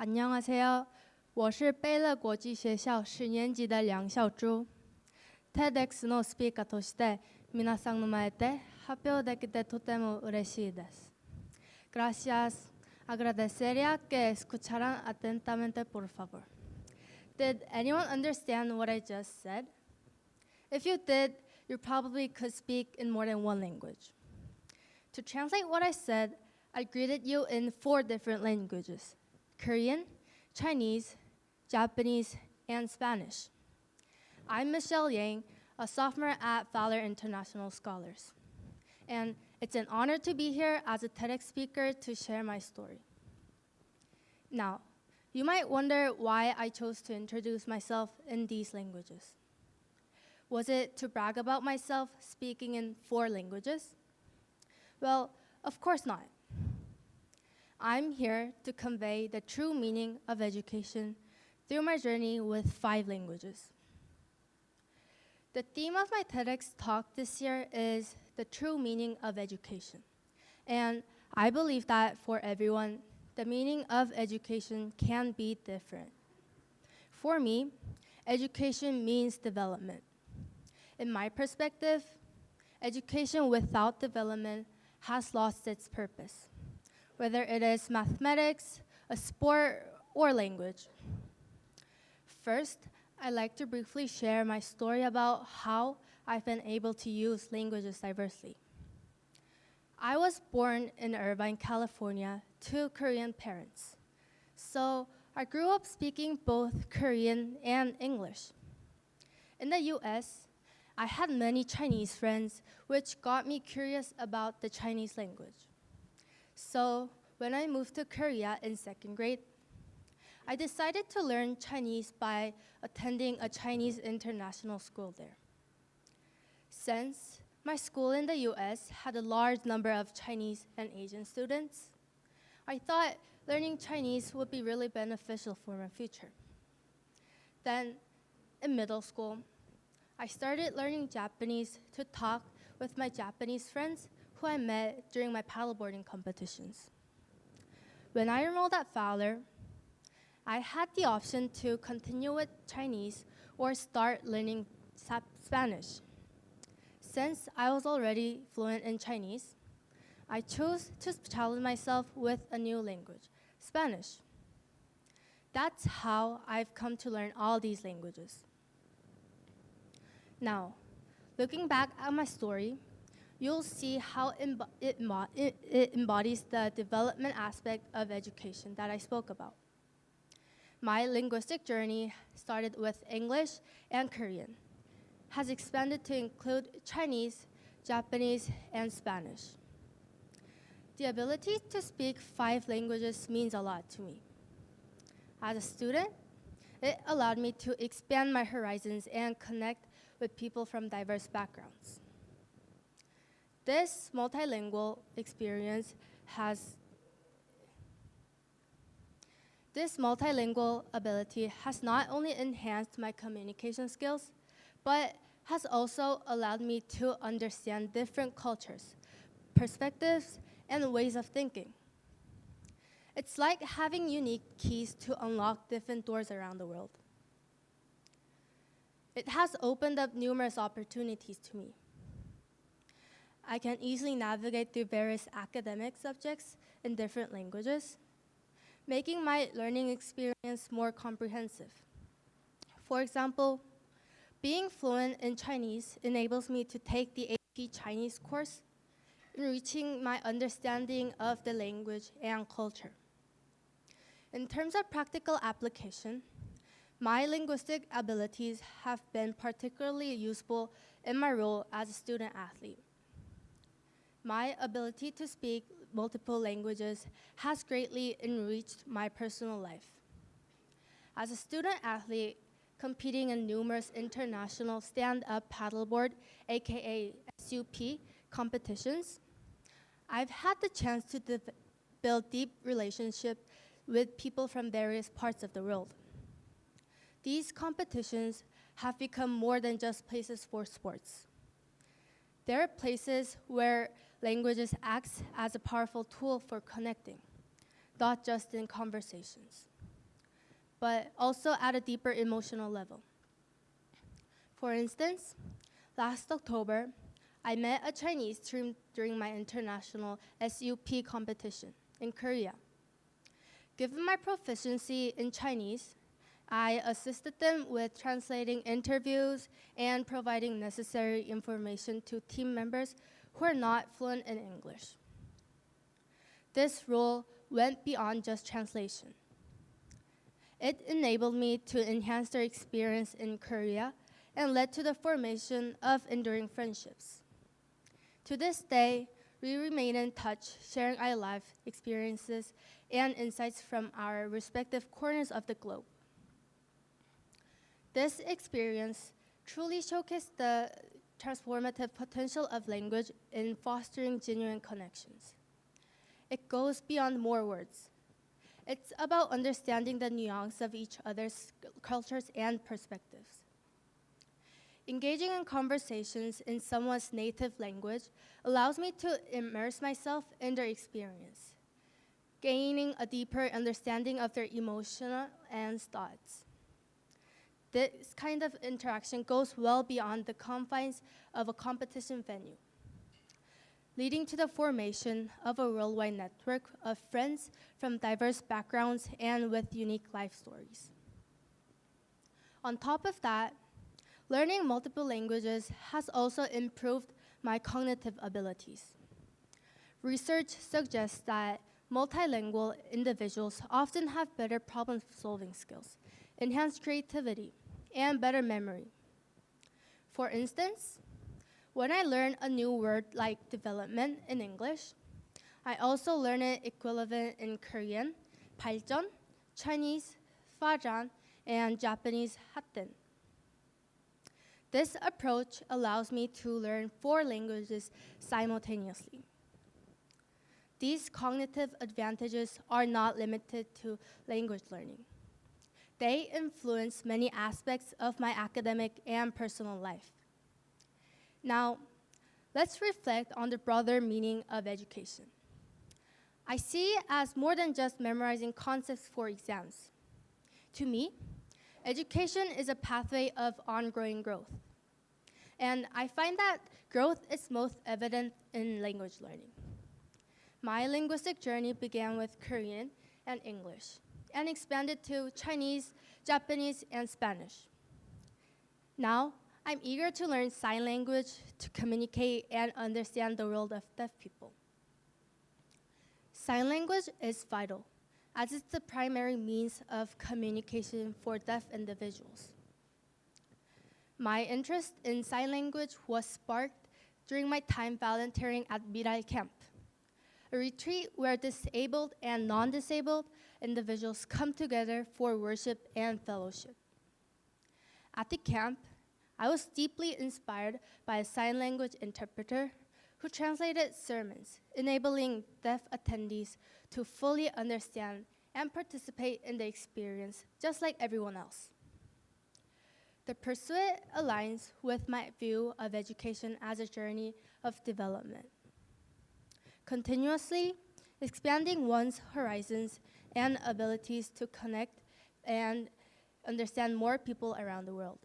안녕하세요. 我是贝勒国际学校10年级的梁孝珠。TEDx のスピーカーとして皆さんの前で発表できてとても嬉しいです。Gracias. Agradecería que escucharan atentamente, por favor. Did anyone understand what I just said? If you did, you probably could speak in more than one language. To translate what I said, I greeted you in 4 different languages: Korean, Chinese, Japanese, and Spanish. I'm Michelle Yang, a sophomore at Valor International Scholars. And it's an honor to be here as a TEDx speaker to share my story. Now, you might wonder why I chose to introduce myself in these languages. Was it to brag about myself speaking in 4 languages? Well, of course not. I'm here to convey the true meaning of education through my journey with 5 languages. The theme of my TEDx talk this year is the true meaning of education. And I believe that for everyone, the meaning of education can be different. For me, education means development. In my perspective, education without development has lost its purpose, whether it is mathematics, a sport, or language. First, I'd like to briefly share my story about how I've been able to use languages diversely. I was born in Irvine, California, to Korean parents. So I grew up speaking both Korean and English. In the US, I had many Chinese friends, which got me curious about the Chinese language. So when I moved to Korea in 2nd grade, I decided to learn Chinese by attending a Chinese international school there. Since my school in the US had a large number of Chinese and Asian students, I thought learning Chinese would be really beneficial for my future. Then, in middle school, I started learning Japanese to talk with my Japanese friends who I met during my paddleboarding competitions. When I enrolled at Fowler, I had the option to continue with Chinese or start learning Spanish. Since I was already fluent in Chinese, I chose to challenge myself with a new language, Spanish. That's how I've come to learn all these languages. Now, looking back at my story, you'll see how it embodies the development aspect of education that I spoke about. My linguistic journey started with English and Korean, has expanded to include Chinese, Japanese, and Spanish. The ability to speak 5 languages means a lot to me. As a student, it allowed me to expand my horizons and connect with people from diverse backgrounds. This multilingual ability has not only enhanced my communication skills, but has also allowed me to understand different cultures, perspectives, and ways of thinking. It's like having unique keys to unlock different doors around the world. It has opened up numerous opportunities to me. I can easily navigate through various academic subjects in different languages, making my learning experience more comprehensive. For example, being fluent in Chinese enables me to take the AP Chinese course, enriching my understanding of the language and culture. In terms of practical application, my linguistic abilities have been particularly useful in my role as a student athlete. My ability to speak multiple languages has greatly enriched my personal life. As a student athlete, competing in numerous international stand-up paddleboard, aka SUP, competitions, I've had the chance to build deep relationships with people from various parts of the world. These competitions have become more than just places for sports. There are places where languages act as a powerful tool for connecting, not just in conversations. but also at a deeper emotional level. For instance, last October, I met a Chinese student during my international SUP competition in Korea. Given my proficiency in Chinese, I assisted them with translating interviews and providing necessary information to team members who are not fluent in English. This role went beyond just translation. It enabled me to enhance their experience in Korea and led to the formation of enduring friendships. To this day, we remain in touch, sharing our life experiences and insights from our respective corners of the globe. This experience truly showcased the transformative potential of language in fostering genuine connections. It goes beyond more words. It's about understanding the nuance of each other's cultures and perspectives. Engaging in conversations in someone's native language allows me to immerse myself in their experience, gaining a deeper understanding of their emotional and thoughts. This kind of interaction goes well beyond the confines of a competition venue, leading to the formation of a worldwide network of friends from diverse backgrounds and with unique life stories. On top of that, learning multiple languages has also improved my cognitive abilities. Research suggests that multilingual individuals often have better problem-solving skills, enhanced creativity, and better memory. For instance, when I learn a new word like development in English, I also learn it equivalent in Korean, 발전, Chinese,发展, and Japanese, 하tten. This approach allows me to learn 4 languages simultaneously. These cognitive advantages are not limited to language learning. They influence many aspects of my academic and personal life. Now, let's reflect on the broader meaning of education. I see it as more than just memorizing concepts for exams. To me, education is a pathway of ongoing growth. And I find that growth is most evident in language learning. My linguistic journey began with Korean and English, and expanded to Chinese, Japanese, and Spanish. Now, I'm eager to learn sign language to communicate and understand the world of deaf people. Sign language is vital, as it's the primary means of communication for deaf individuals. My interest in sign language was sparked during my time volunteering at Mirai Camp, a retreat where disabled and non-disabled individuals come together for worship and fellowship. At the camp, I was deeply inspired by a sign language interpreter who translated sermons, enabling deaf attendees to fully understand and participate in the experience just like everyone else. The pursuit aligns with my view of education as a journey of development, continuously expanding one's horizons and abilities to connect and understand more people around the world.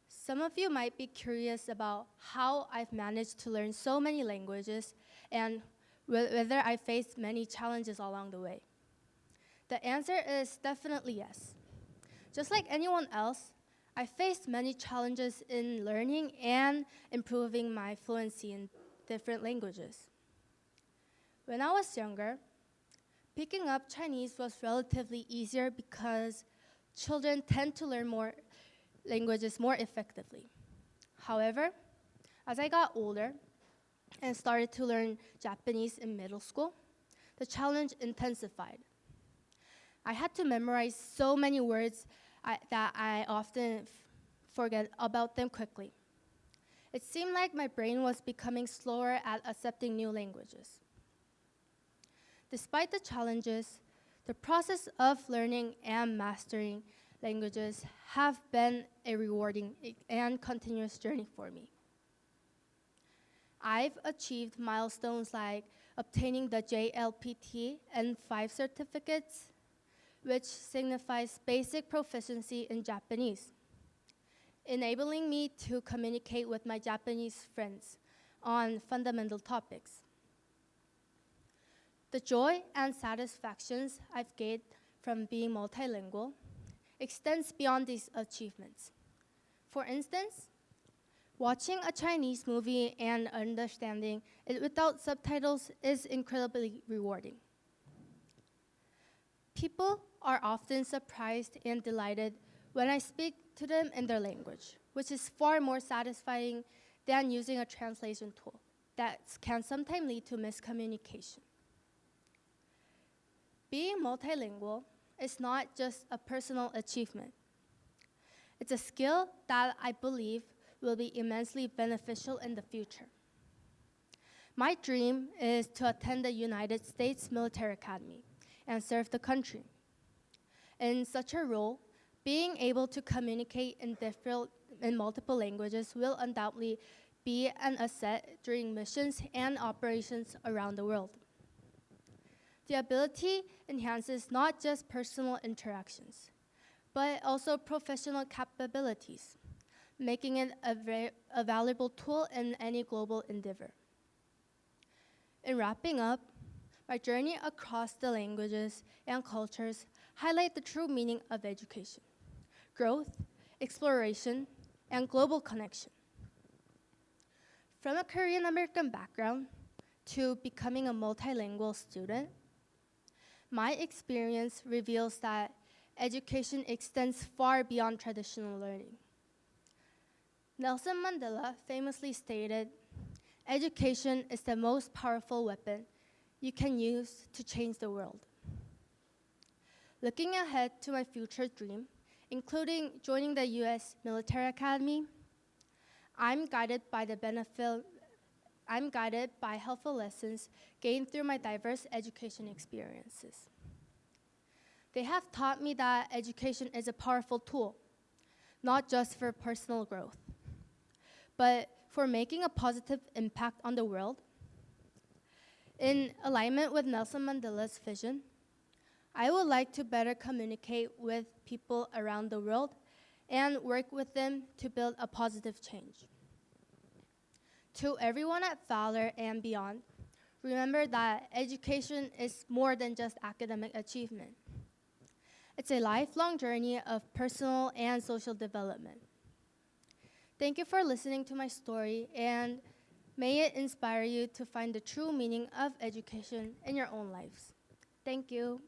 Some of you might be curious about how I've managed to learn so many languages and whether I faced many challenges along the way. The answer is definitely yes. Just like anyone else, I faced many challenges in learning and improving my fluency in different languages. When I was younger, picking up Chinese was relatively easier because children tend to learn more languages more effectively. However, as I got older and started to learn Japanese in middle school, the challenge intensified. I had to memorize so many words that I often forget about them quickly. It seemed like my brain was becoming slower at accepting new languages. Despite the challenges, the process of learning and mastering languages have been a rewarding and continuous journey for me. I've achieved milestones like obtaining the JLPT and 5 certificates, which signifies basic proficiency in Japanese, enabling me to communicate with my Japanese friends on fundamental topics. The joy and satisfactions I've gained from being multilingual extends beyond these achievements. For instance, watching a Chinese movie and understanding it without subtitles is incredibly rewarding. People are often surprised and delighted when I speak to them in their language, which is far more satisfying than using a translation tool that can sometimes lead to miscommunication. Being multilingual is not just a personal achievement. It's a skill that I believe will be immensely beneficial in the future. My dream is to attend the United States Military Academy and serve the country. In such a role, being able to communicate in multiple languages will undoubtedly be an asset during missions and operations around the world. The ability enhances not just personal interactions, but also professional capabilities, making it a valuable tool in any global endeavor. In wrapping up, my journey across the languages and cultures highlight the true meaning of education: growth, exploration, and global connection. From a Korean American background to becoming a multilingual student, my experience reveals that education extends far beyond traditional learning. Nelson Mandela famously stated, "Education is the most powerful weapon you can use to change the world." Looking ahead to my future dream, including joining the US Military Academy, I'm guided by helpful lessons gained through my diverse education experiences. They have taught me that education is a powerful tool, not just for personal growth, but for making a positive impact on the world. In alignment with Nelson Mandela's vision, I would like to better communicate with people around the world and work with them to build a positive change. To everyone at Valor and beyond, remember that education is more than just academic achievement. It's a lifelong journey of personal and social development. Thank you for listening to my story, and may it inspire you to find the true meaning of education in your own lives. Thank you.